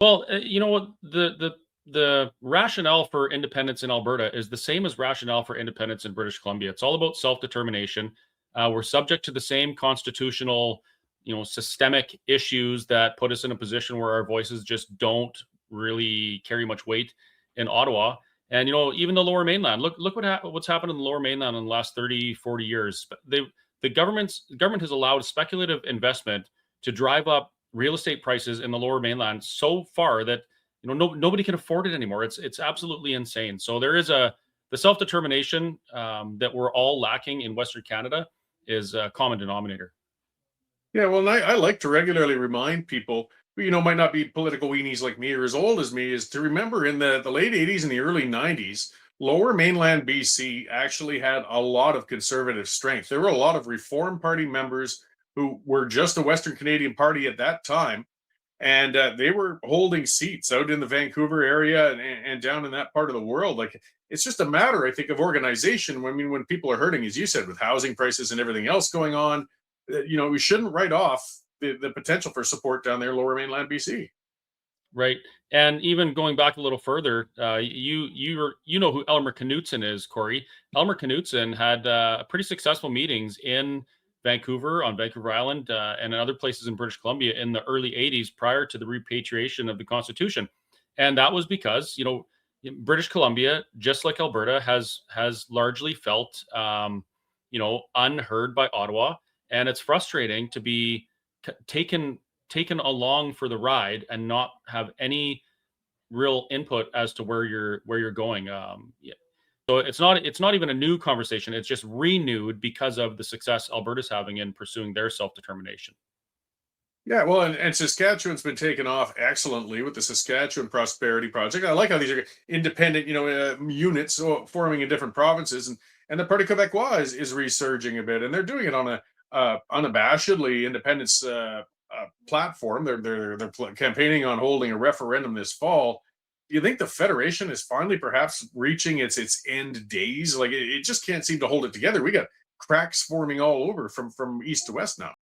Well, you know what? The rationale for independence in Alberta is the same as rationale for independence in British Columbia. It's all about self-determination. We're subject to the same constitutional, systemic issues that put us in a position where our voices just don't really carry much weight in Ottawa. And even the Lower Mainland. Look what's happened in the Lower Mainland in the last 30, 40 years. The government has allowed speculative investment to drive up real estate prices in the Lower Mainland so far that nobody can afford it anymore. It's absolutely insane. So there is the self determination that we're all lacking in Western Canada is a common denominator. Yeah, well, and I like to regularly remind people who, might not be political weenies like me or as old as me, is to remember in the late 80s and the early 90s, lower mainland BC actually had a lot of conservative strength. There were a lot of Reform Party members who were just a Western Canadian party at that time, and they were holding seats out in the Vancouver area and down in that part of the world. Like, it's just a matter, I think, of organization. I mean, when people are hurting, as you said, with housing prices and everything else going on, we shouldn't write off the potential for support down there, lower mainland BC. Right. And even going back a little further, you know who Elmer Knutson is, Corey. Elmer Knutson had pretty successful meetings in Vancouver, on Vancouver Island, and in other places in British Columbia in the early '80s, prior to the repatriation of the Constitution. And that was because British Columbia, just like Alberta, has largely felt unheard by Ottawa, and it's frustrating to be taken along for the ride and not have any real input as to where you're going. Yeah. So it's not even a new conversation. It's just renewed because of the success Alberta's having in pursuing their self determination. Yeah, well, and Saskatchewan's been taken off excellently with the Saskatchewan Prosperity Project. I like how these are independent, units forming in different provinces, and the Parti Québécois is resurging a bit, and they're doing it on a unabashedly independence platform. They're campaigning on holding a referendum this fall. Do you think the federation is finally perhaps reaching its end days? Like, it just can't seem to hold it together. We got cracks forming all over from east to west now.